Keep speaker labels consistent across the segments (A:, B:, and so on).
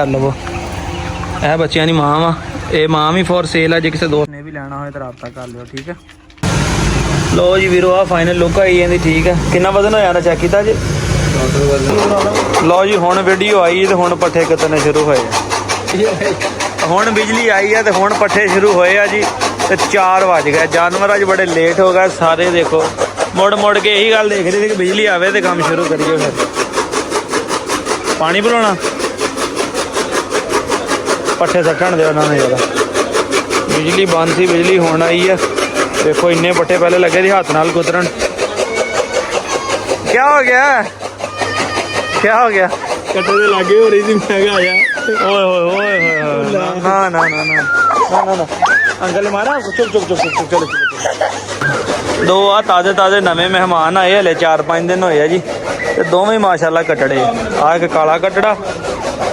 A: कर लवो। यह बच्चों की माँ वा, ये माँ भी फॉर सेल है, जो किसी दोस्त ने भी लेना हो तो रब्ता कर लियो। ठीक है, लो जी वीरो आ फाइनल लुक आई जाती। ठीक है, कितना वजन होया ना चेक किया जी? लो जी हुण वीडियो आई तो हुण पट्ठे कितने शुरू होए, हुण बिजली आई है तो हुण पट्ठे शुरू होए आ जी। तो 4 बज गए, जानवर अज बड़े लेट हो गए सारे। देखो मुड़ मुड़ के यही गल देख रही थी कि बिजली आवे तो काम शुरू करिए। फिर पानी भराना, पट्ठे सट्टन दे उन्होंने ज़्यादा। बिजली बंद सी, बिजली हुण आई है। देखो इन्ने पट्ठे पहले लगे थे हाथ नाल कुतरन। क्या हो गया, क्या हो गया?
B: कट्टे दे लागे हो रही थी, मैं कहा आया।
A: ओए ओए ओए ना ना ना ना ना ना अंकल ने मारा। चुप चुप चुप चुप चलो चलो। दो आ ताज़े ताज़े नवे मेहमान आए, हले 4-5 दिन होए जी। तो दोवें माशाल्लाह कटड़े आ, एक काला कटड़ा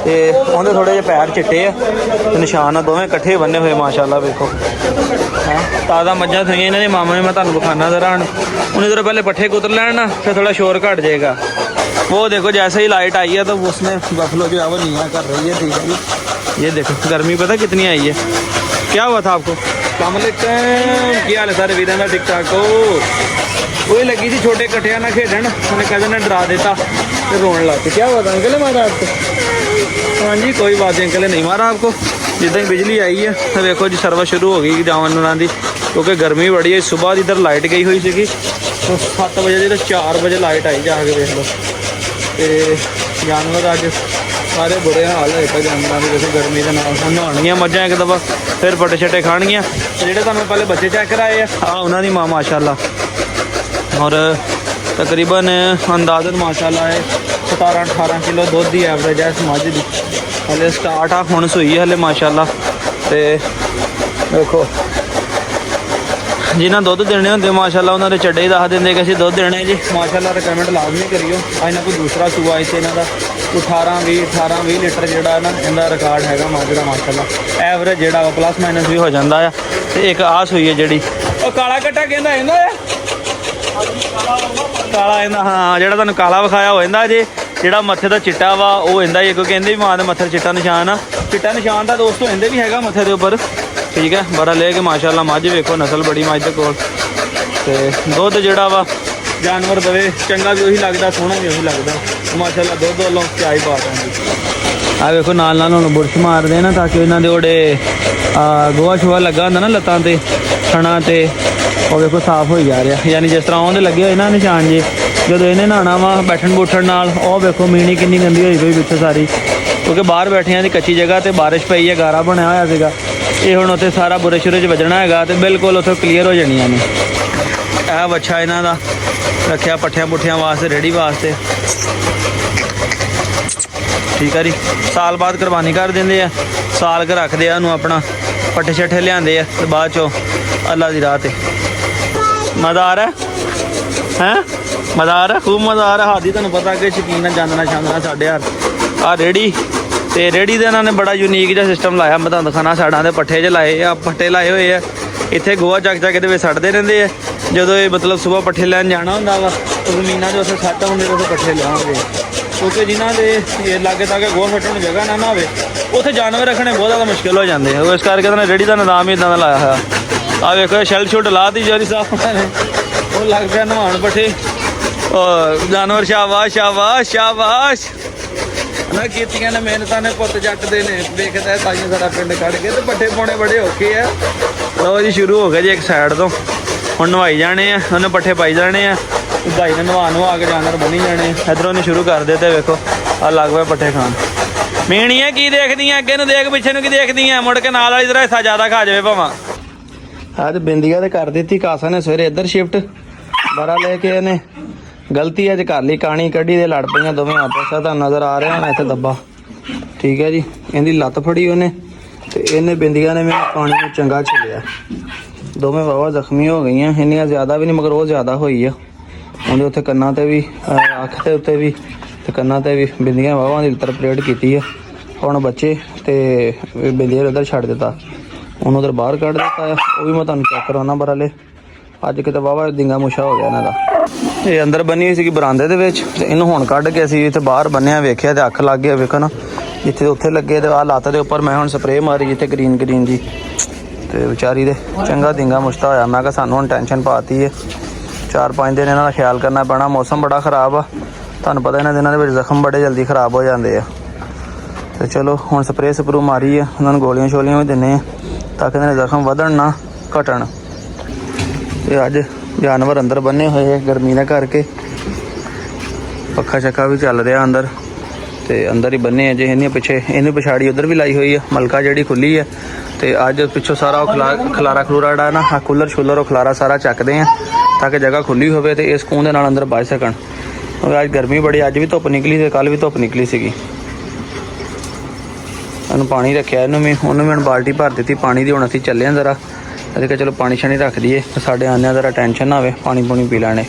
A: ते उहदे थोड़े जे पैर चिट्टे आ ते निशान आ, दोवें कट्ठे बन्ने हुए माशाल्लाह। वेखो है ताज़ा मज्जां थोई इन्हां दे मामा ने, मैं तुहानूं विखाना जरा। उन्हें इधर पहले पट्ठे कुतर लैन ना, फिर थोड़ा शोर घट जाएगा। वो देखो जैसे ही लाइट आई है तो उसमें बफलो जो है वो नीया कर रही है। ठीक है जी, ये देखो गर्मी पता कितनी आई है। क्या हुआ था आपको? अस्सलामुअलैकुम, क्या हाल है सारे वीरों का? ठीक ठाक हो? वही लगी थी छोटे कट्ठिया ना खेडन, उन्हें कदर ने डरा देता तो रोने लग पे। क्या हुआ था? अंकल ने मारा आपको? हाँ जी कोई बात नहीं, अंकल ने नहीं मारा आपको। जिदा ही बिजली आई है तो देखो जी सर्विस शुरू हो गई जानवरों की, क्योंकि गर्मी बड़ी है। सुबह इधर लाइट गई हुई सी तो 7 बजे की तो 4 बजे लाइट आई, जाके देख लो। तो जानवर अज सारे बुरे हाल होए पे जानवरों के। वैसे गर्मी के नाल नहाणगियां मज्जां एक दफा, फिर पट्टे छट्टे खाणगियां। जेह्ड़े तुहानूं पहले बच्चे चेक कराए आ उन्हां दी मां माशाल्लाह, और तकरीबन अंदाजन माशाल्लाह है 17-18 किलो दुध की एवरेज है इस मझ की। हले स्टार्ट आ, हुण सूई है हले माशाल्लाह। तो देखो जिन्हें दुध देने होंगे माशाल्लाह उन्होंने चड्डे ही दस देंगे कि असं दुध देने जी माशाल्लाह। तो कमेंट लाजमी करियो। अजना कोई दूसरा सूआ इतने इन्हों का 18-20 लीटर जोड़ा ना इनका रिकॉर्ड है मझ का माशाल्लाह। एवरेज जोड़ा वा प्लस माइनस भी हो जाता है। तो एक आ सूई है जी काला कट्टा कहता है काला इन्दा, हाँ जो तुम काला विखाया हो इन्दा जी। जोड़ा मत्थे का चिट्टा वा वो इन्दा ही, क्योंकि इन्हें भी माँ के मत्थे चिट्टा निशान आ। चिट्टा निशान का दोस्तों इन्हें भी है मत्थे के उपर। ठीक है, बड़ा ले के माशाल्लाह मझ वेखो नस्ल बड़ी मझ के कोल। तो दुध जोड़ा वा जानवर दवे चंगा भी उही लगता, सोहना भी उही लगता माशाल्लाह। दुध वालों क्या ही बात है। आ वेखो नाल नाल हुण बुरश मार देना ताकि इन्हां दे ओड़े गोहा शोहा लगा हुंदा ना लत्तां ते थणा ते, ਉਹ ਵੇਖੋ ਸਾਫ਼ ਹੋਈ ਜਾ ਰਿਹਾ। यानी जिस तरह ਉਹਦੇ ਲੱਗੇ ਹੋਏ ਨਾ ਨਿਸ਼ਾਨ ਜੇ, ਜਦੋਂ ਇਹਨੇ ਨਹਾਣਾ ਵਾ ਬੈਠਣ ਬੂਠਣ ਨਾਲ ਉਹ ਵੇਖੋ ਮੀਣੀ ਕਿੰਨੀ ਗੰਦੀ ਹੋਈ ਪਈ ਪਿੱਛੇ ਸਾਰੀ, ਕਿਉਂਕਿ ਬਾਹਰ ਬੈਠਿਆਂ ਦੀ ਕੱਚੀ ਜਗ੍ਹਾ ਤੇ ਬਾਰਿਸ਼ ਪਈ ਹੈ, ਗਾਰਾ ਬਣਿਆ ਹੋਇਆ ਸੀਗਾ। ਇਹ ਹੁਣ ਉੱਥੇ ਸਾਰਾ ਬੁਰੇ ਸ਼ੁਰੇ 'ਚ ਵੱਜਣਾ ਹੈਗਾ ਤੇ ਬਿਲਕੁਲ ਉੱਥੋਂ ਕਲੀਅਰ ਹੋ ਜਾਣੀਆਂ ਨੇ। ਇਹ ਬੱਚਾ ਇਹਨਾਂ ਦਾ ਰੱਖਿਆ ਪੱਠਿਆਂ ਪੁੱਠਿਆਂ ਵਾਸਤੇ, ਰੇੜੀ ਵਾਸਤੇ। ਠੀਕ ਆ ਜੀ, ਸਾਲ ਬਾਅਦ ਕੁਰਬਾਨੀ ਕਰ ਦਿੰਦੇ ਆ, ਸਾਲ ਕੁ ਰੱਖਦੇ ਆ ਉਹਨੂੰ ਆਪਣਾ, ਪੱਠੇ ਛੱਠੇ ਲਿਆਂਦੇ ਆ ਤੇ ਬਾਅਦ 'ਚੋਂ ਅੱਲਾ ਦੀ ਰਾਹ ਤੇ। मज़ा आ रहा है मज़ा आ रहा, खूब मज़ा आ रहा। हादी तुहानूं पता कि शकीन जानना चाहना साढ़े यार आ रेड़ी। तो रेड़ी का इन्होंने बड़ा यूनीक जिहा सिस्टम लाया, मैं तुहानूं दिखाना। साइडां दे पट्ठे जे लाए आ, पट्टे लाए हुए आ। इत्थे गोहा चक चक के सड़ते रहंदे आ। जदों ये मतलब सुबह पट्ठे लैन जाना हुंदा वा तो जमीनां दे उत्थे सट्ट हुंदे उत्थे पट्ठे लिआउणगे, क्योंकि जिन्हां दे लागे तागे गोहा सट्टण दी जगह ना होवे उत्थे जानवर रखने बहुत ज़्यादा मुश्किल हो जाते हैं। इस करके इन्होंने रेड़ी का निज़ाम ही इदां दा लाया होया। आ वेखो शैल शुट ला दी जारी साहब ने, वो लग गया नहाण पट्ठे। और जानवर शाबाश शाबाश शाबाश ना कीतियां ने मेहनतां ने, पुत जट दे ने देखदा है ताइयों सारा पिंड कढ़ के। तो पट्ठे पाने बड़े औखे है। लो जी शुरू हो गया जी एक साइड तो, हुण नवाई जाने आ, उन्हें पट्ठे पाई जाने आ, भाई ने नवा के जानवर बनी जाने। इधरों ने शुरू कर दे। तो वेखो आ लग पे पट्ठे खान। मीणियां की देखदी अगे नूं देख, पिछे नूं की देखदी मुड़ के नाल वाली तरह हिस्सा ज़्यादा खा जाए भावां। आज बिंदिया तो कर दी थी कासा ने सवेरे इधर शिफ्ट बड़ा लेके इन्हें गलती अज कर ली, काणी कढ़ी दे लड़ पईयां दोवें आपस। तुहानूं नज़र आ रहा होना इत्थे दब्बा। ठीक है जी, इहदी लत्त फड़ी उन्हें ते इन्हें बिंदिया ने मेरे पानी में चंगा छलिया। दोवें वाहवा जख्मी हो गई, इन्नियां ज़्यादा भी नहीं मगर वो ज़्यादा हुई है। उन्हें उत्थे कन्नां ते भी अख ते उत्ते भी ते कन्नां ते भी बिंदिया वाहवा की तरपरेट की है। हुण बच्चे ते बिंदिया उधर छड्ड दिता, ਉਹਨੂੰ ਉਧਰ ਬਾਹਰ ਕੱਢ ਦਿੱਤਾ ਆ। ਉਹ ਵੀ ਮੈਂ ਤੁਹਾਨੂੰ ਚੈੱਕ ਕਰਾਉਣਾ ਬਰਾਲੇ। ਅੱਜ ਕਿਤੇ ਵਾਹਵਾ ਡਿੰਗਾ ਮੁਸ਼ਾ ਹੋ ਗਿਆ ਇਹਨਾਂ ਦਾ। ਇਹ ਅੰਦਰ ਬੰਨੀ ਹੋਈ ਸੀਗੀ ਬਰਾਂਡੇ ਦੇ ਵਿੱਚ, ਤੇ ਇਹਨੂੰ ਹੁਣ ਕੱਢ ਕੇ ਅਸੀਂ ਇੱਥੇ ਬਾਹਰ ਬੰਨਿਆ ਵੇਖਿਆ ਤੇ ਅੱਖ ਲੱਗ ਗਿਆ। ਵੇਖੋ ਨਾ ਜਿੱਥੇ ਉੱਥੇ ਲੱਗੇ ਤੇ ਆ ਲੱਤ ਦੇ ਉੱਪਰ ਮੈਂ ਹੁਣ ਸਪਰੇਅ ਮਾਰੀ ਜਿੱਥੇ ਗ੍ਰੀਨ ਜੀ ਤੇ ਵਿਚਾਰੀ ਦੇ ਚੰਗਾ ਦਿੰਗਾ ਮੁਸ਼ਤਾ ਹੋਇਆ। ਮੈਂ ਕਿਹਾ ਸਾਨੂੰ ਹੁਣ ਟੈਨਸ਼ਨ ਪਾਤੀ ਹੈ, 4-5 ਦਿਨ ਇਹਨਾਂ ਦਾ ਖਿਆਲ ਕਰਨਾ ਪੈਣਾ। ਮੌਸਮ ਬੜਾ ਖ਼ਰਾਬ ਆ, ਤੁਹਾਨੂੰ ਪਤਾ ਇਹਨਾਂ ਦਿਨਾਂ ਦੇ ਵਿੱਚ ਜ਼ਖਮ ਬੜੇ ਜਲਦੀ ਖ਼ਰਾਬ ਹੋ ਜਾਂਦੇ ਆ। ਤੇ ਚਲੋ ਹੁਣ ਸਪਰੇਅ ਸਪਰੂ ਮਾਰੀ ਆ, ਉਹਨਾਂ ਨੂੰ ਗੋਲੀਆਂ ਸ਼ੋਲੀਆਂ ਵੀ ਦਿੰਦੇ ਆ ਤਾਂ ਕਿ ਇਹਨਾਂ ਦੇ ਜ਼ਖਮ ਵਧਣ ਨਾ ਘਟਣ। ਤੇ ਅੱਜ ਜਾਨਵਰ ਅੰਦਰ ਬੰਨੇ ਹੋਏ ਆ ਗਰਮੀ ਦੇ ਕਰਕੇ, ਪੱਖਾ ਚੱਖਾ ਵੀ ਚੱਲ ਰਿਹਾ ਅੰਦਰ ਤੇ ਅੰਦਰ ਹੀ ਬੰਨੇ ਆ ਜੇ। ਇਹਨੇ ਪਿੱਛੇ ਇਹਨੂੰ ਪਛਾੜੀ ਉਧਰ ਵੀ ਲਾਈ ਹੋਈ ਆ ਮਲਕਾ ਜਿਹੜੀ ਖੁੱਲੀ ਆ। ਤੇ ਅੱਜ ਪਿੱਛੋਂ ਸਾਰਾ ਉਹ ਖਲਾਰਾ ਜਿਹੜਾ ਨਾ ਆ ਕੂਲਰ ਸ਼ੂਲਰ ਉਹ ਖਲਾਰਾ ਸਾਰਾ ਚੱਕਦੇ ਆ ਤਾਂ ਕਿ ਜਗ੍ਹਾ ਖੁੱਲੀ ਹੋਵੇ ਤੇ ਇਹ ਸਕੂਨ ਦੇ ਨਾਲ ਅੰਦਰ ਬਚ ਸਕਣ। ਅੱਜ ਗਰਮੀ ਬੜੀ, ਅੱਜ ਵੀ ਧੁੱਪ ਨਿਕਲੀ ਤੇ ਕੱਲ ਵੀ ਧੁੱਪ ਨਿਕਲੀ ਸੀਗੀ। ਇਹਨੂੰ ਪਾਣੀ ਰੱਖਿਆ, ਉਹਨੂੰ ਵੀ ਹੁਣ ਬਾਲਟੀ ਭਰ ਦਿੱਤੀ ਪਾਣੀ ਦੀ। ਹੁਣ ਅਸੀਂ ਚੱਲੇ ਹਾਂ ਜ਼ਰਾ, ਅਸੀਂ ਕਿਹਾ ਚਲੋ ਪਾਣੀ ਛਾਣੀ ਰੱਖ ਦਈਏ ਸਾਡੇ ਆਉਂਦਿਆਂ ਜ਼ਰਾ ਟੈਨਸ਼ਨ ਨਾ ਹੋਵੇ, ਪਾਣੀ ਪੂਣੀ ਪੀ ਲੈਣੇ।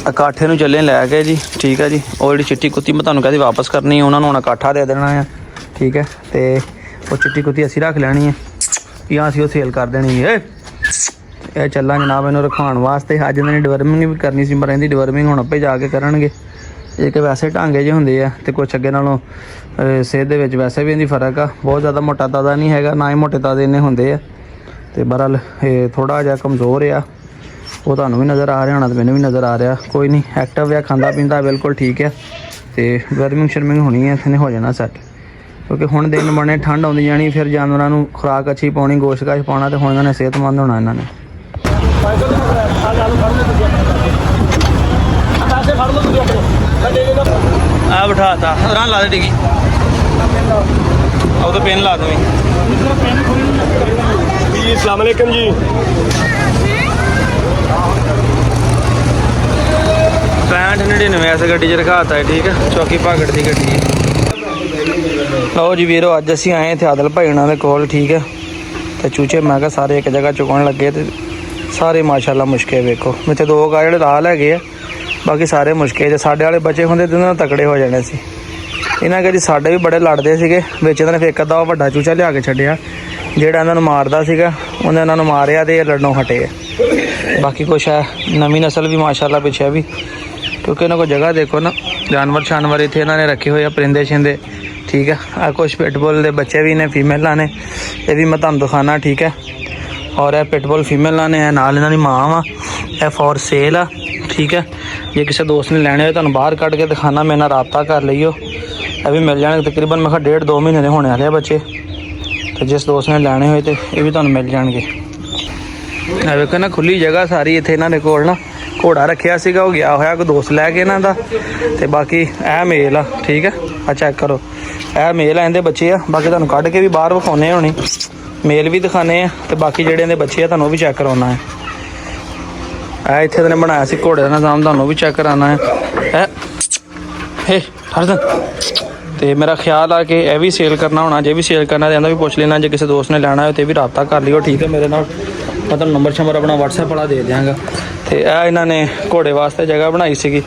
A: ਇਕਾਠੇ ਨੂੰ ਚੱਲੇ ਲੈ ਕੇ ਜੀ, ਠੀਕ ਹੈ ਜੀ। ਉਹ ਜਿਹੜੀ ਚਿੱਟੀ ਕੁੱਤੀ ਮੈਂ ਤੁਹਾਨੂੰ ਕਹਿੰਦੀ ਵਾਪਸ ਕਰਨੀ, ਉਹਨਾਂ ਨੂੰ ਹੁਣ ਇਕਾਠਾ ਦੇ ਦੇਣਾ ਆ, ਠੀਕ ਹੈ। ਤੇ ਉਹ ਚਿੱਟੀ ਕੁੱਤੀ ਅਸੀਂ ਰੱਖ ਲੈਣੀ ਹੈ ਜਾਂ ਅਸੀਂ ਉਹ ਸੇਲ ਕਰ ਦੇਣੀ ਹੈ। ਇਹ ਚੱਲਾਂ ਜਨਾਬ ਇਹਨੂੰ ਰਖਵਾਉਣ ਵਾਸਤੇ। ਅੱਜ ਇਹਨਾਂ ਨੇ ਡਿਵਰਮਿੰਗ ਵੀ ਕਰਨੀ ਸੀ, ਪਰ ਇਹਦੀ ਡਿਵਰਮਿੰਗ ਹੁਣ ਆਪੇ ਜਾ ਕੇ ਕਰਨਗੇ। ਇੱਕ ਵੈਸੇ ਢਾਂਗੇ ਜਿਹੇ ਹੁੰਦੇ ਆ ਤੇ ਕੁਛ ਅੱਗੇ ਨਾਲੋਂ ਸਿਹਤ ਦੇ ਵਿੱਚ ਵੈਸੇ ਵੀ ਇਹਦੀ ਫਰਕ ਆ। ਬਹੁਤ ਜ਼ਿਆਦਾ ਮੋਟਾ ਤਾਜ਼ਾ ਨਹੀਂ ਹੈਗਾ, ਨਾ ਹੀ ਮੋਟੇ ਤਾਜ਼ੇ ਇੰਨੇ ਹੁੰਦੇ ਆ। ਤੇ ਬਹਰਹਾਲ ਇਹ ਥੋੜ੍ਹਾ ਜਿਹਾ ਕਮਜ਼ੋਰ ਆ, ਉਹ ਤੁਹਾਨੂੰ ਵੀ ਨਜ਼ਰ ਆ ਰਿਹਾ ਹੋਣਾ ਤੇ ਮੈਨੂੰ ਵੀ ਨਜ਼ਰ ਆ ਰਿਹਾ। ਕੋਈ ਨਹੀਂ, ਐਕਟਿਵ ਆ, ਖਾਂਦਾ ਪੀਂਦਾ ਬਿਲਕੁਲ ਠੀਕ ਹੈ। ਤੇ ਡਿਵਰਮਿੰਗ ਸ਼ਰਮਿੰਗ ਹੋਣੀ ਹੈ, ਇਹਨੇ ਹੋ ਜਾਣਾ ਸੈੱਟ। ਕਿਉਂਕਿ ਹੁਣ ਦਿਨ ਬਣੇ, ਠੰਡ ਆਉਂਦੀ ਜਾਣੀ, ਫਿਰ ਜਾਨਵਰਾਂ ਨੂੰ ਖੁਰਾਕ ਅੱਛੀ ਪਾਉਣੀ, ਗੋਸ਼ਤ ਗਾਸ਼ ਪਾਉਣਾ ਤੇ ਹੁਣ ਇਹਨਾਂ ਨੇ ਸਿਹਤਮੰਦ ਹੋਣਾ। ਇਹਨਾਂ ਨੇ ਆ ਬਿਠਾਤਾ ਰਾਂ ਲਾ ਦੇ ਡਿੱਗੀ ਉਹ ਤਾਂ ਪੈਨ ਲਾ ਦਵੇਂ
B: ਜੀ। ਅਸਲਾਮ ਅਲੈਕਮ ਜੀ।
A: 6599 ਇਸ ਗੱਡੀ 'ਚ ਰਖਾਤਾ ਹੈ, ਠੀਕ ਹੈ। ਚੌਕੀ ਭਾਗੜ ਦੀ ਗੱਡੀ ਹੈ। ਲਓ ਜੀ ਵੀਰੋ, ਅੱਜ ਅਸੀਂ ਆਏ ਇੱਥੇ ਆਦਲ ਭਾਈ ਉਹਨਾਂ ਦੇ ਕੋਲ, ਠੀਕ ਹੈ। ਤੇ ਚੂਚੇ ਮੈਂ ਕਿਹਾ ਸਾਰੇ ਇੱਕ ਜਗ੍ਹਾ ਚੁਗਣ ਲੱਗੇ ਤੇ ਸਾਰੇ ਮਾਸ਼ਾਅੱਲਾ ਮੁਸ਼ਕੇ ਵੇਖੋ। ਇੱਥੇ 2 ਗਾ ਜਿਹੜੇ ਲਾਲ ਹੈਗੇ ਆ, ਬਾਕੀ ਸਾਰੇ ਮੁਸ਼ਕੇ। ਜੇ ਸਾਡੇ ਵਾਲੇ ਬੱਚੇ ਹੁੰਦੇ ਤਾਂ ਉਹਨਾਂ ਤਕੜੇ ਹੋ ਜਾਣੇ ਸੀ। ਇਹਨਾਂ ਕਦੀ ਸਾਡੇ ਵੀ ਬੜੇ ਲੜਦੇ ਸੀਗੇ ਵਿੱਚ। ਇਹਨਾਂ ਨੇ ਫਿਰ ਇੱਕ ਅੱਧਾ ਵੱਡਾ ਚੂਚਾ ਲਿਆ ਕੇ ਛੱਡਿਆ ਜਿਹੜਾ ਇਹਨਾਂ ਨੂੰ ਮਾਰਦਾ ਸੀਗਾ, ਉਹਨੇ ਇਹਨਾਂ ਨੂੰ ਮਾਰਿਆ ਤੇ ਇਹ ਲੜਨੋਂ ਹਟੇ ਆ। ਬਾਕੀ ਕੁਛ ਹੈ ਨਵੀਂ ਨਸਲ ਵੀ ਮਾਸ਼ਾਅੱਲਾ ਪਿੱਛੇ ਵੀ, ਕਿਉਂਕਿ ਇਹਨਾਂ ਕੋਲ ਜਗ੍ਹਾ ਦੇਖੋ ਨਾ, ਜਾਨਵਰ ਇੱਥੇ ਇਹਨਾਂ ਨੇ ਰੱਖੇ ਹੋਏ ਆ, ਪਰਿੰਦੇ ਛਿੰਦੇ, ਠੀਕ ਹੈ। ਆ ਕੁਛ ਪਿਟਬੁਲ ਦੇ ਬੱਚੇ ਵੀ ਨੇ, ਫੀਮੇਲਾਂ ਨੇ, ਇਹ ਵੀ ਮੈਂ ਤੁਹਾਨੂੰ ਦਿਖਾਉਣਾ, ਠੀਕ ਹੈ। ਔਰ ਇਹ ਪਿਟਬੁਲ ਫੀਮੇਲਾਂ ਨੇ, ਨਾਲ ਇਹਨਾਂ ਦੀ ਮਾਂ ਵਾ। ਇਹ ਫੋਰ ਸੇਲ ਆ, ਠੀਕ ਹੈ। ਜੇ ਕਿਸੇ ਦੋਸਤ ਨੇ ਲੈਣੇ ਹੋਏ ਤੁਹਾਨੂੰ ਬਾਹਰ ਕੱਢ ਕੇ ਦਿਖਾਉਣਾ, ਮੇਰੇ ਨਾਲ ਰਾਬਤਾ ਕਰ ਲਈਓ। ਇਹ ਵੀ ਮਿਲ ਜਾਣਗੇ ਤਕਰੀਬਨ ਮੈਂ ਕਿਹਾ 1.5-2 ਮਹੀਨੇ ਦੇ ਹੋਣੇ ਵਾਲੇ ਆ ਬੱਚੇ। ਤੇ ਜਿਸ ਦੋਸਤ ਨੇ ਲੈਣੇ ਹੋਏ ਤੇ ਇਹ ਵੀ ਤੁਹਾਨੂੰ ਮਿਲ ਜਾਣਗੇ। ਇਹ ਵੇਖੋ ਨਾ, ਖੁੱਲੀ ਜਗ੍ਹਾ ਸਾਰੀ ਇੱਥੇ ਇਹਨਾਂ ਦੇ ਕੋਲ ਨਾ। ਘੋੜਾ ਰੱਖਿਆ ਸੀਗਾ, ਉਹ ਗਿਆ ਹੋਇਆ ਕੋਈ ਦੋਸਤ ਲੈ ਕੇ ਇਹਨਾਂ ਦਾ। ਤੇ ਬਾਕੀ ਇਹ ਮੇਲ ਆ, ਠੀਕ ਹੈ। ਆ ਚੈੱਕ ਕਰੋ, ਇਹ ਮੇਲ ਆ, ਇਹਦੇ ਬੱਚੇ ਆ। ਬਾਕੀ ਤੁਹਾਨੂੰ ਕੱਢ ਕੇ ਵੀ ਬਾਹਰ ਵਿਖਾਉਣੇ ਹੋਣੀ, ਮੇਲ ਵੀ ਦਿਖਾਣੇ ਆ ਤੇ ਬਾਕੀ ਜਿਹੜੇ ਇਹਦੇ ਬੱਚੇ ਆ ਤੁਹਾਨੂੰ ਉਹ ਵੀ ਚੈੱਕ ਕਰਾਉਣਾ ਹੈ। ਇਹ ਇੱਥੇ ਨੇ ਬਣਾਇਆ ਸੀ ਘੋੜੇ ਦਾ ਨਿਜ਼ਾਮ, ਤੁਹਾਨੂੰ ਵੀ ਚੈੱਕ ਕਰਾਉਣਾ ਹੈ। ਤੇ ਮੇਰਾ ਖਿਆਲ ਆ ਕਿ ਇਹ ਵੀ ਸੇਲ ਕਰਨਾ ਹੋਣਾ। ਜੇ ਵੀ ਸੇਲ ਕਰਨਾ ਤੇ ਇਹਦਾ ਵੀ ਪੁੱਛ ਲੈਣਾ। ਜੇ ਕਿਸੇ ਦੋਸਤ ਨੇ ਲੈਣਾ ਹੋਵੇ ਤੇ ਵੀ ਰਾਬਤਾ ਕਰ ਲਿਓ, ਠੀਕ ਹੈ ਮੇਰੇ ਨਾਲ। ਮੈਂ ਤੁਹਾਨੂੰ ਨੰਬਰ ਆਪਣਾ WhatsApp ਵਾਲਾ ਦੇ ਦਿਆਂਗਾ। ਤੇ ਇਹ ਇਹਨਾਂ ਨੇ ਘੋੜੇ ਵਾਸਤੇ ਜਗ੍ਹਾ ਬਣਾਈ ਸੀਗੀ,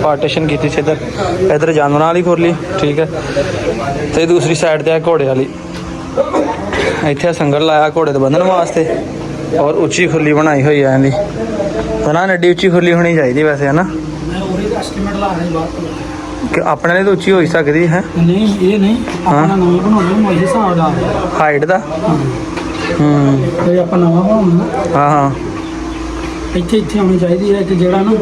A: ਪਾਰਟੀਸ਼ਨ ਕੀਤੀ ਸੀ। ਇੱਧਰ ਜਾਨਵਰਾਂ ਵਾਲੀ ਖੋਲੀ, ਠੀਕ ਹੈ। ਤੇ ਦੂਸਰੀ ਸਾਈਡ ਤੇ ਆ ਘੋੜੇ ਵਾਲੀ। ਇੱਥੇ ਸੰਗਲ ਲਾਇਆ ਘੋੜੇ ਦੇ ਬੰਨ੍ਹਣ ਵਾਸਤੇ। ਔਰ ਉੱਚੀ ਖੁੱਲੀ ਬਣਾਈ ਹੋਈ ਹੈ ਇਹਦੀ, ਨਾ ਨੱਡੀ ਉੱਚੀ ਖੁੱਲੀ ਹੋਣੀ ਚਾਹੀਦੀ ਵੈਸੇ, ਹੈ ਨਾ। ਕਿ ਆਪਣੇ ਲਈ ਤਾਂ ਉੱਚੀ ਹੋ ਸਕਦੀ ਹੈ।
C: ਨਹੀਂ ਇਹ ਨਹੀਂ, ਆਪਣਾ ਨਵਾਂ ਬਣਾਉਣਾ ਉਹਦੇ ਹਿਸਾਬ ਦਾ
A: ਹਾਈਟ ਦਾ।
C: ਤੇ ਆਪਾਂ ਨਵਾਂ ਬਣਾਉਣਾ,
A: ਹਾਂ
C: ਇੱਥੇ ਹੋਣੀ ਚਾਹੀਦੀ ਹੈ ਕਿ ਜਿਹੜਾ ਨਾ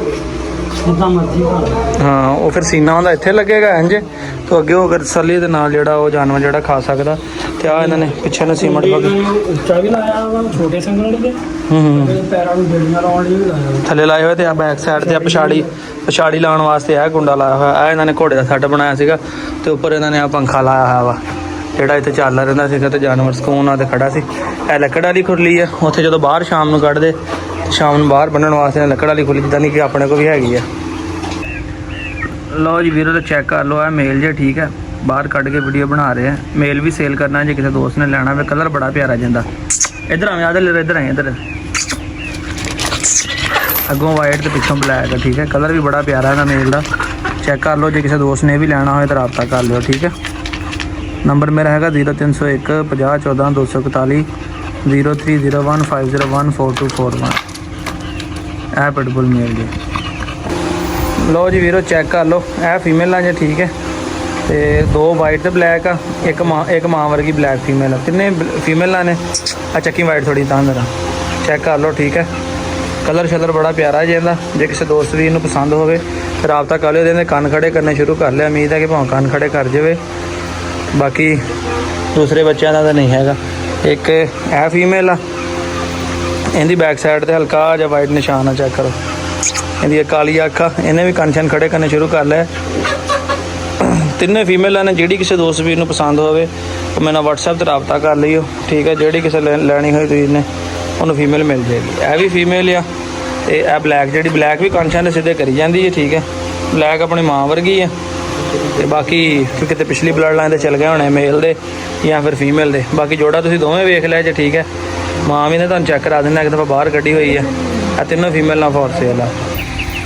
C: ਜਿੱਦਾਂ ਮਰਜ਼ੀ ਖਾ।
A: ਹਾਂ, ਉਹ ਫਿਰ ਸੀਨਾ ਹੁੰਦਾ ਇੱਥੇ ਲੱਗੇਗਾ ਇੰਜ ਤੋਂ ਅੱਗੇ ਹੋ ਕੇ ਤਸੱਲੀ ਦੇ ਨਾਲ ਜਿਹੜਾ ਉਹ ਜਾਨਵਰ ਜਿਹੜਾ ਖਾ ਸਕਦਾ। ਤੇ ਆ ਇਹਨਾਂ ਨੇ ਪਿੱਛੇ ਨੂੰ ਸੀਮਟ
C: ਉੱਚਾ ਵੀ ਲਾਇਆ ਵਾ, ਛੋਟੇ ਸੰਗਲ ਦੇ ਪੈਰਾਂ ਨੂੰ ਜੜੀਆਂ ਲਾਉਣ ਲਈ ਵੀ ਲਾਇਆ
A: ਥੱਲੇ ਲਾਏ ਹੋਏ। ਤੇ ਆ ਬੈਕ ਸਾਈਡ ਤੇ ਆ ਪਛਾੜੀ ਲਾਉਣ ਵਾਸਤੇ ਇਹ ਕੁੰਡਾ ਲਾਇਆ ਹੋਇਆ। ਆ ਇਹਨਾਂ ਨੇ ਘੋੜੇ ਦਾ ਸੈੱਟ ਬਣਾਇਆ ਸੀਗਾ ਤੇ ਉੱਪਰ ਇਹਨਾਂ ਨੇ ਆ ਪੰਖਾ ਲਾਇਆ ਹੋਇਆ ਵਾ ਜਿਹੜਾ ਇੱਥੇ ਚੱਲਦਾ ਰਹਿੰਦਾ ਸੀਗਾ ਤੇ ਜਾਨਵਰ ਸਕੂਨ ਨਾਲ ਤੇ ਖੜਾ ਸੀ। ਇਹ ਲੱਕੜ ਵਾਲੀ ਖੁਰਲੀ ਆ, ਉੱਥੇ ਜਦੋਂ ਬਾਹਰ ਸ਼ਾਮ ਨੂੰ ਕੱਢਦੇ, ਸ਼ਾਮ ਨੂੰ ਬਾਹਰ ਬੰਨਣ ਵਾਸਤੇ ਲੱਕੜ ਵਾਲੀ ਖੁਰਲੀ, ਜਿੱਦਾਂ ਨਹੀਂ ਕਿ ਆਪਣੇ ਕੋਲ ਵੀ ਹੈਗੀ ਆ। ਲਓ ਜੀ ਵੀਰੋ, ਤਾਂ ਚੈੱਕ ਕਰ ਲਓ, ਇਹ ਮੇਲ ਜੇ, ਠੀਕ ਹੈ। ਬਾਹਰ ਕੱਢ ਕੇ ਵੀਡੀਓ ਬਣਾ ਰਹੇ ਆ। ਮੇਲ ਵੀ ਸੇਲ ਕਰਨਾ ਜੇ ਕਿਸੇ ਦੋਸਤ ਨੇ ਲੈਣਾ ਹੋਵੇ। ਕਲਰ ਬੜਾ ਪਿਆਰਾ ਜਾਂਦਾ। ਇੱਧਰ ਆਵੇਂ ਇੱਧਰ ਆਏ, ਇੱਧਰ ਅੱਗੋਂ ਵਾਈਟ ਤੇ ਪਿੱਛੋਂ ਬਲੈਕ ਹੈ, ਠੀਕ ਹੈ। ਕਲਰ ਵੀ ਬੜਾ ਪਿਆਰਾ ਇਹਦਾ ਮੇਲ ਦਾ, ਚੈੱਕ ਕਰ ਲਓ। ਜੇ ਕਿਸੇ ਦੋਸਤ ਨੇ ਵੀ ਲੈਣਾ ਹੋਵੇ ਤਾਂ ਰਾਬਤਾ ਕਰ ਲਿਓ, ਠੀਕ ਹੈ। ਨੰਬਰ ਮੇਰਾ ਹੈਗਾ 0301 50 14 241 0301 501 4241। ਇਹ ਪਿਟਬੁਲ ਮੇਲ ਜੀ। ਲਓ ਜੀ ਵੀਰੋ, ਚੈੱਕ ਕਰ ਲਓ, ਇਹ ਫੀਮੇਲਾਂ ਜੇ, ਠੀਕ ਹੈ। ਤੇ 2 ਵਾਈਟ ਤੇ ਬਲੈਕ ਆ, ਇੱਕ ਮਾਂ ਵਰਗੀ ਬਲੈਕ ਫੀਮੇਲ ਆ। ਤਿੰਨੇ ਫੀਮੇਲਾਂ ਨੇ। ਆ ਚੱਕੀ ਵਾਈਟ ਥੋੜੀ ਤਾਂ ਜਰਾ ਚੈੱਕ ਕਰ ਲਓ, ਠੀਕ ਹੈ। ਕਲਰ ਸ਼ਲਰ ਬੜਾ ਪਿਆਰਾ ਜੇ ਇਹਦਾ। ਜੇ ਕਿਸੇ ਦੋਸਤ ਵੀਰ ਨੂੰ ਪਸੰਦ ਹੋਵੇ ਤਾਂ ਰਾਬਤਾ ਕਰ ਲਿਓ। ਇਹਦੇ ਕੰਨ ਖੜੇ ਕਰਨੇ ਸ਼ੁਰੂ ਕਰ ਲਿਆ। ਉਮੀਦ ਹੈ ਕਿ ਭਾਵੇਂ ਕੰਨ ਖੜੇ ਕਰ ਜਾਵੇ। ਬਾਕੀ ਦੂਸਰੇ ਬੱਚਿਆਂ ਦਾ ਤਾਂ ਨਹੀਂ ਹੈਗਾ। ਇੱਕ ਇਹ ਫੀਮੇਲ ਆ, ਇਹਦੀ ਬੈਕ ਸਾਈਡ ਤੇ ਹਲਕਾ ਜਿਹਾ ਵਾਈਟ ਨਿਸ਼ਾਨ ਆ, ਚੈੱਕ ਕਰੋ। ਇਹਦੀ ਕਾਲੀ ਅੱਖ ਆ। ਇਹਨੇ ਵੀ ਕੰਨ ਛਨ ਖੜੇ ਕਰਨੇ ਸ਼ੁਰੂ ਕਰ ਲਿਆ। ਤਿੰਨੇ ਫੀਮੇਲਾਂ ਨੇ। ਜਿਹੜੀ ਕਿਸੇ ਦੋਸਤ ਵੀਰ ਨੂੰ ਪਸੰਦ ਹੋਵੇ ਉਹ ਮੇਰੇ ਨਾਲ WhatsApp 'ਤੇ ਰਾਬਤਾ ਕਰ ਲਈਓ, ਠੀਕ ਹੈ। ਜਿਹੜੀ ਕਿਸੇ ਲੈਣੀ ਹੋਈ ਤੁਸੀਂ ਨੇ ਉਹਨੂੰ ਫੀਮੇਲ ਮਿਲ ਜਾਏਗੀ। ਇਹ ਵੀ ਫੀਮੇਲ ਆ। ਤੇ ਇਹ ਬਲੈਕ, ਜਿਹੜੀ ਬਲੈਕ ਵੀ ਕੰਨ ਛਨ ਸਿੱਧੇ ਕਰੀ ਜਾਂਦੀ ਹੈ, ਠੀਕ ਹੈ। ਬਲੈਕ ਆਪਣੀ ਮਾਂ ਵਰਗੀ ਆ। ਤੇ ਬਾਕੀ ਕਿਤੇ ਪਿਛਲੀ ਬਲੱਡ ਲਾਈਨ 'ਤੇ ਚੱਲ ਗਏ ਹੋਣੇ ਮੇਲ ਦੇ ਜਾਂ ਫਿਰ ਫੀਮੇਲ ਦੇ। ਬਾਕੀ ਜੋੜਾ ਤੁਸੀਂ ਦੋਵੇਂ ਵੇਖ ਲਿਆ ਜੇ, ਠੀਕ ਹੈ। ਮਾਂ ਵੀ ਨੇ ਤੁਹਾਨੂੰ ਚੈੱਕ ਕਰਾ ਦਿੰਦਾ, ਇੱਕ ਦਫਾ ਬਾਹਰ ਕੱਢੀ ਹੋਈ ਆ। ਇਹ ਤਿੰਨੋਂ ਫੀਮੇਲ ਨਾਲ ਫੋਰ ਸੇਲ ਆ।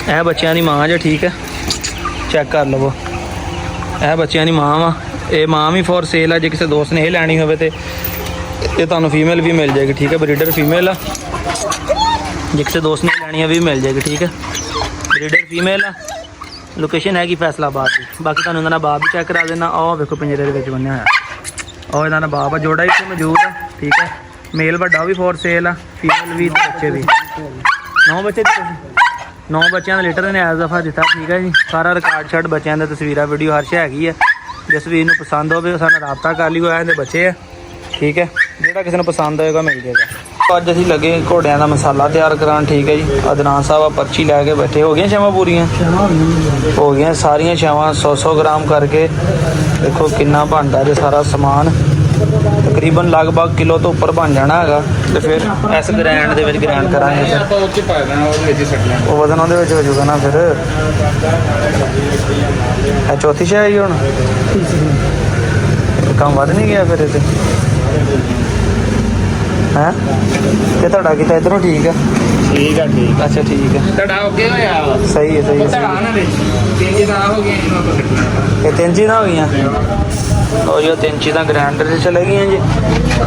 A: ਇਹ ਬੱਚਿਆਂ ਦੀ ਮਾਂ ਜੇ, ਠੀਕ ਹੈ। ਚੈੱਕ ਕਰ ਲਵੋ, ਇਹ ਬੱਚਿਆਂ ਦੀ ਮਾਂ ਵਾ। ਇਹ ਮਾਂ ਵੀ ਫੋਰ ਸੇਲ ਆ। ਜੇ ਕਿਸੇ ਦੋਸਤ ਨੇ ਇਹ ਲੈਣੀ ਹੋਵੇ ਤੇ ਇਹ ਤੁਹਾਨੂੰ ਫੀਮੇਲ ਵੀ ਮਿਲ ਜਾਏਗੀ, ਠੀਕ ਹੈ। ਬਰੀਡਰ ਫੀਮੇਲ ਆ। ਜੇ ਕਿਸੇ ਦੋਸਤ ਨੇ ਲੈਣੀ ਵੀ ਮਿਲ ਜਾਏਗੀ, ਠੀਕ ਹੈ। ਬਰੀਡਰ ਫੀਮੇਲ ਆ। ਲੋਕੇਸ਼ਨ ਹੈਗੀ ਫੈਸਲਾਬਾਦ ਦੀ। ਬਾਕੀ ਤੁਹਾਨੂੰ ਇਹਨਾਂ ਦਾ ਬਾਪ ਵੀ ਚੈੱਕ ਕਰਾ ਦੇਣਾ। ਆਹ ਵੇਖੋ ਪਿੰਜਰੇ ਦੇ ਵਿੱਚ ਬੰਨਿਆ ਹੋਇਆ। ਉਹ ਇਹਨਾਂ ਦਾ ਬਾਪ ਆ। ਜੋੜਾ ਇੱਥੇ ਮੌਜੂਦ ਆ, ਠੀਕ ਹੈ। ਮੇਲ ਵੱਡਾ ਵੀ ਫੋਰ ਸੇਲ ਆ, ਫੀਮੇਲ ਵੀ ਤੇ ਬੱਚੇ ਵੀ। 9 ਬੱਚੇ ਦਿੱਤੇ ਸੀ। 9 ਬੱਚਿਆਂ ਦਾ ਲੀਟਰ ਨੇ ਐਸ ਦਫਾ ਦਿੱਤਾ, ਠੀਕ ਹੈ ਜੀ। ਸਾਰਾ ਰਿਕਾਰਡ ਛੱਡ ਬੱਚਿਆਂ ਦਾ ਤਸਵੀਰਾਂ ਵੀਡੀਓ ਹਰ ਸ਼ੈ ਹੈਗੀ ਆ। ਜਿਸ ਵੀਰ ਨੂੰ ਪਸੰਦ ਹੋਵੇ ਸਾਡੇ ਨਾਲ ਰਾਬਤਾ ਕਰ ਲਿਓ। ਇਹਦੇ ਬੱਚੇ ਆ, ਠੀਕ ਹੈ। ਜਿਹੜਾ ਕਿਸੇ ਨੂੰ ਪਸੰਦ ਹੋਏਗਾ ਮਿਲ ਜਾਏਗਾ। ਅੱਜ ਅਸੀਂ ਲੱਗੇ ਘੋੜਿਆਂ ਦਾ ਮਸਾਲਾ ਤਿਆਰ ਕਰਾਉਣ, ਠੀਕ ਹੈ ਜੀ। ਅਦਨਾਨ ਸਾਹਿਬ ਆ ਪਰਚੀ ਲੈ ਕੇ ਬੈਠੇ। ਹੋ ਗਈਆਂ ਛਾਵਾਂ ਪੂਰੀਆਂ? ਹੋ ਗਈਆਂ ਸਾਰੀਆਂ ਛਾਵਾਂ 100 ਗ੍ਰਾਮ ਕਰਕੇ। ਦੇਖੋ ਕਿੰਨਾ ਬਣਦਾ ਜੇ ਸਾਰਾ ਸਮਾਨ। ਤਕਰੀਬਨ ਲਗਭਗ ਕਿਲੋ ਤੋਂ ਉੱਪਰ ਬਣ ਜਾਣਾ ਹੈਗਾ। ਤੇ ਫਿਰ ਇਸ ਗ੍ਰੈਂਡ ਦੇ ਵਿੱਚ ਗ੍ਰੈਂਡ ਕਰਾਂਗੇ। ਉਹ ਵਜ਼ਨ ਉਹਦੇ ਵਿੱਚ ਹੋ ਜਾਊਗਾ ਨਾ ਫਿਰ। ਇਹ ਚੌਥੀ ਸ਼ੈ ਆਈ ਹੁਣ। ਕੰਮ ਵੱਧ ਨਹੀਂ ਗਿਆ ਫਿਰ ਇਹਦੇ ਹੈ। ਤੇ ਤੁਹਾਡਾ ਕੀਤਾ ਇੱਧਰੋਂ ਠੀਕ ਆ?
B: ਠੀਕ ਆ, ਠੀਕ।
A: ਅੱਛਾ ਠੀਕ ਹੈ।
B: ਤੁਹਾਡਾ ਓਕੇ ਹੋਇਆ?
A: ਸਹੀ ਹੈ, ਸਹੀ ਹੈ।
B: ਤਿੰਨ ਚੀਜ਼ਾਂ ਹੋ ਗਈਆਂ ਇਹਨੂੰ ਆਪਾਂ ਕੱਟਣਾ।
A: ਇਹ 3 ਚੀਜ਼ਾਂ ਹੋ ਗਈਆਂ। ਉਹ ਜੋ 3 ਚੀਜ਼ਾਂ ਗ੍ਰੈਂਡਰ 'ਚ ਚਲੇ ਗਈਆਂ ਜੀ।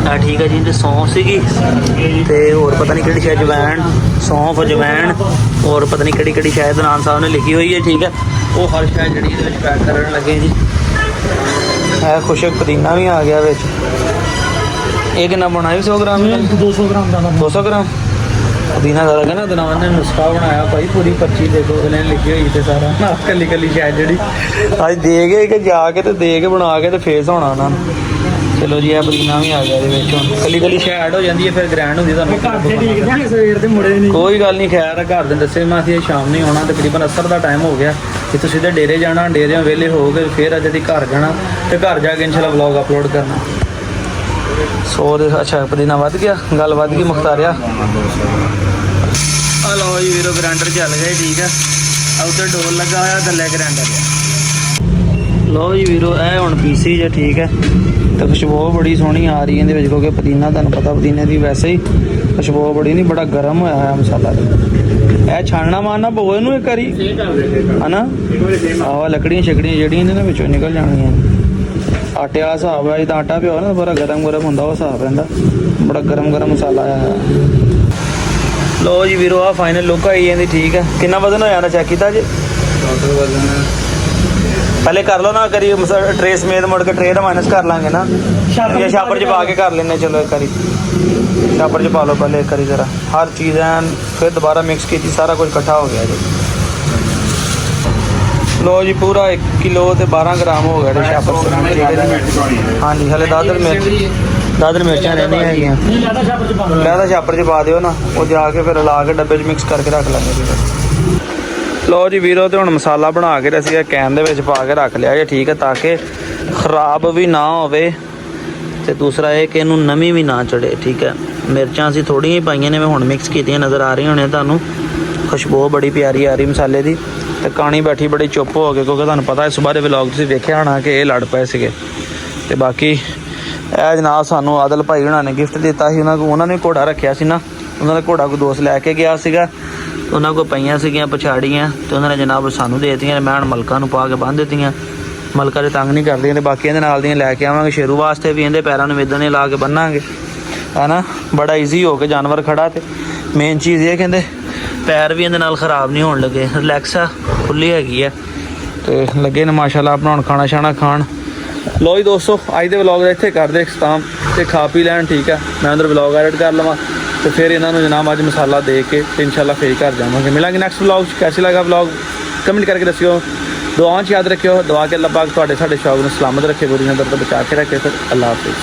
A: ਆ ਠੀਕ ਹੈ ਜੀ। ਤੇ ਸੌਂਫ ਸੀਗੀ ਤੇ ਹੋਰ ਪਤਾ ਨਹੀਂ ਕਿਹੜੀ ਸ਼ਾਇਦ ਅਜਵਾਇਣ, ਸੌਂਫ ਅਜਵਾਇਣ, ਹੋਰ ਪਤਾ ਨਹੀਂ ਕਿਹੜੀ ਸ਼ਾਇਦ ਅਦਨਾਨ ਸਾਹਿਬ ਨੇ ਲਿਖੀ ਹੋਈ ਹੈ, ਠੀਕ ਹੈ। ਉਹ ਹਰ ਸ਼ਾਇਦ ਜਿਹੜੀ ਇਹਦੇ ਵਿੱਚ ਪੈਕ ਕਰਨ ਲੱਗੇ ਜੀ। ਇਹ ਖੁਸ਼ਕ ਪੁਦੀਨਾ ਵੀ ਆ ਗਿਆ ਵਿੱਚ। ਇਹ ਕਿੰਨਾ ਬਣਾਇਆ? 100 ਗ੍ਰਾਮ
C: 200 ਗ੍ਰਾਮ ਦਾ
A: 200 ਗ੍ਰਾਮ ਪੁਦੀਨਾ ਦਾ ਲੱਗਾ ਨਾ। ਅਦਨਾਨ ਨੇ ਨੁਸਖਾ ਬਣਾਇਆ ਭਾਈ, ਪੂਰੀ ਪਰਚੀ ਦੇਖੋ ਅਗਲੇ ਨੇ ਲਿਖੀ ਹੋਈ ਤੇ ਸਾਰਾ ਨਾ। ਕੱਲੀ ਸ਼ਾਇਦ ਜਿਹੜੀ ਅੱਜ ਦੇ ਗਏ ਕਿ ਜਾ ਕੇ ਤੇ ਦੇ ਕੇ ਬਣਾ ਕੇ ਤੇ ਫੇਸ ਹੋਣਾ ਉਹਨਾਂ ਨੂੰ। ਚਲੋ ਜੀ, ਇਹ ਪੁਦੀਨਾ ਵੀ ਆ ਗਿਆ ਇਹਦੇ ਵਿੱਚ। ਹੁਣ ਕੱਲੀ ਸ਼ਾਇਦ ਹੋ ਜਾਂਦੀ ਹੈ, ਫਿਰ ਗ੍ਰੈਂਡ ਹੁੰਦੀ ਤੁਹਾਨੂੰ।
C: ਸਵੇਰ ਦੇ ਮੁੜੇ ਨਹੀਂ।
A: ਕੋਈ ਗੱਲ ਨਹੀਂ, ਖੈਰ ਘਰ ਦੇ ਦੱਸੇ ਮੈਂ ਅਸੀਂ ਸ਼ਾਮ ਨਹੀਂ ਆਉਣਾ। ਤਕਰੀਬਨ ਅਸਰ ਦਾ ਟਾਈਮ ਹੋ ਗਿਆ ਕਿ ਤੁਸੀਂ ਤੇ ਡੇਰੇ ਜਾਣਾ। ਡੇਰਿਆਂ ਵਿਹਲੇ ਹੋ ਕੇ ਫਿਰ ਅੱਜ ਦੀ ਘਰ ਜਾਣਾ ਤੇ ਘਰ ਜਾ ਕੇ ਇਨਸ਼ਾਅੱਲਾ ਵਲੌਗ ਅਪਲੋਡ ਕਰਨਾ। ਅੱਛਾ ਪੁਦੀਨਾ ਵੱਧ ਗਿਆ, ਗੱਲ ਵੱਧ ਗਈ ਮੁਖਤਾਰਿਆ। ਆ ਲਓ ਜੀ ਵੀਰੋ, ਗ੍ਰੈਂਡਰ ਚੱਲ ਗਏ, ਠੀਕ ਹੈ। ਉੱਧਰ ਡੋਰ ਲੱਗਾ ਹੋਇਆ, ਥੱਲੇ ਗ੍ਰੈਂਡਰ ਆ। ਲਓ ਜੀ ਵੀਰੋ, ਇਹ ਹੁਣ ਪੀਸੀ ਜੇ, ਠੀਕ ਹੈ। ਤੇ ਖੁਸ਼ਬੂ ਬੜੀ ਸੋਹਣੀ ਆ ਰਹੀ ਇਹਦੇ ਵਿੱਚ, ਕਿਉਂਕਿ ਪੁਦੀਨਾ ਤੁਹਾਨੂੰ ਪਤਾ ਪੁਦੀਨੇ ਦੀ ਵੈਸੇ ਹੀ ਖੁਸ਼ਬੂ ਬੜੀ ਨਹੀਂ, ਬੜਾ ਗਰਮ ਹੋਇਆ ਹੋਇਆ ਮਸਾਲਾ। ਇਹ ਛਾਣਨਾ ਮਾਰਨਾ ਪਊ ਇਹਨੂੰ ਇੱਕ ਵਾਰੀ, ਹਨਾ। ਆਹ ਲੱਕੜੀਆਂ ਛਕੜੀਆਂ ਜਿਹੜੀਆਂ ਇਹਦੇ ਨਾਲ ਵਿੱਚੋਂ ਨਿਕਲ ਜਾਣਗੀਆਂ। ਆਟੇ ਵਾਲਾ ਹਿਸਾਬ ਹੈ, ਜਿੱਦਾਂ ਆਟਾ ਪਿਓ ਨਾ ਬੜਾ ਗਰਮ ਹੁੰਦਾ, ਉਹ ਹਿਸਾਬ ਰਹਿੰਦਾ। ਬੜਾ ਗਰਮ ਮਸਾਲਾ ਆ। ਲੋ ਜੀ ਵੀਰੋ, ਆ ਫਾਈਨਲ ਲੁੱਕ ਆਈ ਜਾਂਦੀ, ਠੀਕ ਹੈ। ਕਿੰਨਾ ਵਜ਼ਨ ਹੋਇਆ ਨਾ ਚੈੱਕ ਕੀਤਾ ਜੀ? ਪਹਿਲੇ ਕਰ ਲਓ ਨਾ ਕਰੀ ਟਰੇ ਸਮੇਤ, ਮੁੜ ਕੇ ਟਰੇ ਦਾ ਮਾਈਨਸ ਕਰ ਲਾਂਗੇ ਨਾ, ਜਾਂ ਛਾਪਰ 'ਚ ਪਾ ਕੇ ਕਰ ਲੈਂਦੇ। ਚਲੋ ਇੱਕ ਵਾਰੀ ਛਾਪਰ 'ਚ ਪਾ ਲਓ ਪਹਿਲੇ ਇੱਕ ਵਾਰੀ ਜ਼ਰਾ, ਹਰ ਚੀਜ਼ ਐਨ। ਫਿਰ ਦੁਬਾਰਾ ਮਿਕਸ ਕੀਤੀ, ਸਾਰਾ ਕੁਝ ਇਕੱਠਾ ਹੋ ਗਿਆ ਜੀ। ਲੋ ਜੀ, ਪੂਰਾ 1 ਕਿਲੋ ਤੇ 12 ਗ੍ਰਾਮ ਹੋ ਗਿਆ ਛਾਪਰ। ਹਾਂਜੀ, ਹਲੇ ਦਾਦਰ ਮਿਰਚਾਂ ਰਹਿੰਦੀਆਂ ਹੈਗੀਆਂ। ਲੈਦਾ ਛਾਪਰ 'ਚ ਪਾ ਦਿਓ ਨਾ, ਉਹ ਜਾ ਕੇ ਫਿਰ ਲਾ ਕੇ ਡੱਬੇ 'ਚ ਮਿਕਸ ਕਰਕੇ ਰੱਖ ਲਾਂਗੇ ਜੀ। ਲਓ ਜੀ ਵੀਰੋ, ਤੇ ਹੁਣ ਮਸਾਲਾ ਬਣਾ ਕੇ ਅਸੀਂ ਇਹ ਕੈਨ ਦੇ ਵਿੱਚ ਪਾ ਕੇ ਰੱਖ ਲਿਆ ਜੀ, ਠੀਕ ਹੈ। ਤਾਂ ਕਿ ਖਰਾਬ ਵੀ ਨਾ ਹੋਵੇ ਤੇ ਦੂਸਰਾ ਇਹ ਕਿ ਇਹਨੂੰ ਨਮੀ ਵੀ ਨਾ ਚੜੇ, ਠੀਕ ਹੈ। ਮਿਰਚਾਂ ਅਸੀਂ ਥੋੜ੍ਹੀਆਂ ਹੀ ਪਾਈਆਂ ਨੇ, ਮੈਂ ਹੁਣ ਮਿਕਸ ਕੀਤੀਆਂ, ਨਜ਼ਰ ਆ ਰਹੀਆਂ ਹੋਣੀਆਂ ਤੁਹਾਨੂੰ। ਖੁਸ਼ਬੂ ਬੜੀ ਪਿਆਰੀ ਆ ਰਹੀ ਮਸਾਲੇ ਦੀ। ਤੇ ਕਾਣੀ ਬੈਠੀ ਬੜੀ ਚੁੱਪ ਹੋ ਗਏ, ਕਿਉਂਕਿ ਤੁਹਾਨੂੰ ਪਤਾ ਇਸ ਬਾਰੇ ਵਲੌਗ ਤੁਸੀਂ ਵੇਖਿਆ ਹੋਣਾ ਕਿ ਇਹ ਲੜ ਪਏ ਸੀਗੇ। ਤੇ ਬਾਕੀ ਇਹ ਜਨਾਬ ਸਾਨੂੰ ਆਦਲ ਭਾਈ ਹੁਣਾਂ ਨੇ ਗਿਫਟ ਦਿੱਤਾ ਸੀ। ਉਹਨਾਂ ਨੇ ਘੋੜਾ ਰੱਖਿਆ ਸੀ ਨਾ, ਉਹਨਾਂ ਦਾ ਘੋੜਾ ਕੋਈ ਦੋਸਤ ਲੈ ਕੇ ਗਿਆ ਸੀਗਾ। ਉਹਨਾਂ ਕੋਲ ਪਈਆਂ ਸੀਗੀਆਂ ਪਛਾੜੀਆਂ, ਤੇ ਉਹਨਾਂ ਨੇ ਜਨਾਬ ਸਾਨੂੰ ਦੇ ਦਿੱਤੀਆਂ। ਮੈਂ ਹੁਣ ਮਲਕਾਂ ਨੂੰ ਪਾ ਕੇ ਬੰਨ੍ਹ ਦਿੱਤੀਆਂ। ਮਲਕਾਂ ਦੇ ਤੰਗ ਨਹੀਂ ਕਰਦੀਆਂ। ਤੇ ਬਾਕੀ ਇਹਦੇ ਨਾਲ ਦੀਆਂ ਲੈ ਕੇ ਆਵਾਂਗੇ ਸ਼ੇਰੂ ਵਾਸਤੇ ਵੀ, ਇਹਦੇ ਪੈਰਾਂ ਨੂੰ ਵੇਦਣੇ ਲਾ ਕੇ ਬੰਨਾਂਗੇ, ਹੈ ਨਾ। ਬੜਾ ਈਜ਼ੀ ਹੋ ਕੇ ਜਾਨਵਰ ਖੜਾ। ਤੇ ਮੇਨ ਚੀਜ਼ ਇਹ ਕਹਿੰਦੇ ਪੈਰ ਵੀ ਇਹਦੇ ਨਾਲ ਖ਼ਰਾਬ ਨਹੀਂ ਹੋਣ ਲੱਗੇ। ਰਿਲੈਕਸ ਆ, ਖੁੱਲੀ ਹੈਗੀ ਆ। ਤੇ ਲੱਗੇ ਨੇ ਮਾਸ਼ਾਅੱਲਾ ਬਣਾਉਣ ਖਾਣਾ ਛਾਣਾ ਖਾਣ। ਲੋ ਜੀ ਦੋਸਤੋ ਅੱਜ ਦੇ ਵਲੌਗ ਦਾ ਇੱਥੇ ਕਰਦੇ ਇਖਤਾਮ ਤੇ ਖਾ ਪੀ ਲੈਣ ਠੀਕ ਆ। ਮੈਂ ਅੰਦਰ ਵਲੌਗ ਐਡਿਟ ਕਰ ਲਵਾਂ ਤੇ ਫਿਰ ਇਹਨਾਂ ਨੂੰ ਜਨਾਬ ਅੱਜ ਮਸਾਲਾ ਦੇ ਕੇ ਤੇ ਇਨਸ਼ਾਅੱਲਾ ਫੇਰ ਘਰ ਜਾਵਾਂਗੇ। ਮਿਲਾਂਗੇ ਨੈਕਸਟ ਵਲੌਗ 'ਚ। कैसे लगा ਵਲੌਗ कमेंट करके दस्सिओ। दुआओं 'ਚ याद रखियो। दुआ के अल्लाह पाक ਤੁਹਾਡੇ ਸਾਡੇ शौक ਨੂੰ सलामत रखे, बुरी नज़र तो बचा के रखे। फिर अल्लाह हाफिज़।